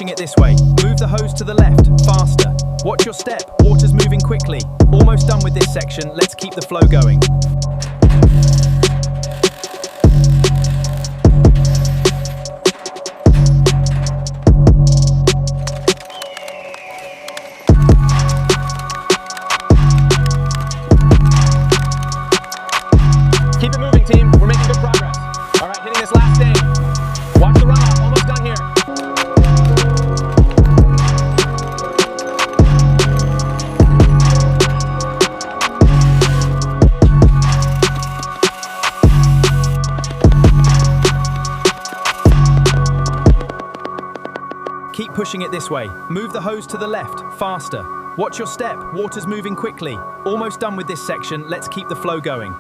pushing it this way. Move the hose to the left, faster. Watch your step, water's moving quickly. Almost done with this section, let's keep the flow going. Keep it moving, team. We're making good progress. All right, hitting this last stage. Watch the runoff. Almost done here. Keep pushing it this way. Move the hose to the left, faster. Watch your step, water's moving quickly. Almost done with this section, let's keep the flow going.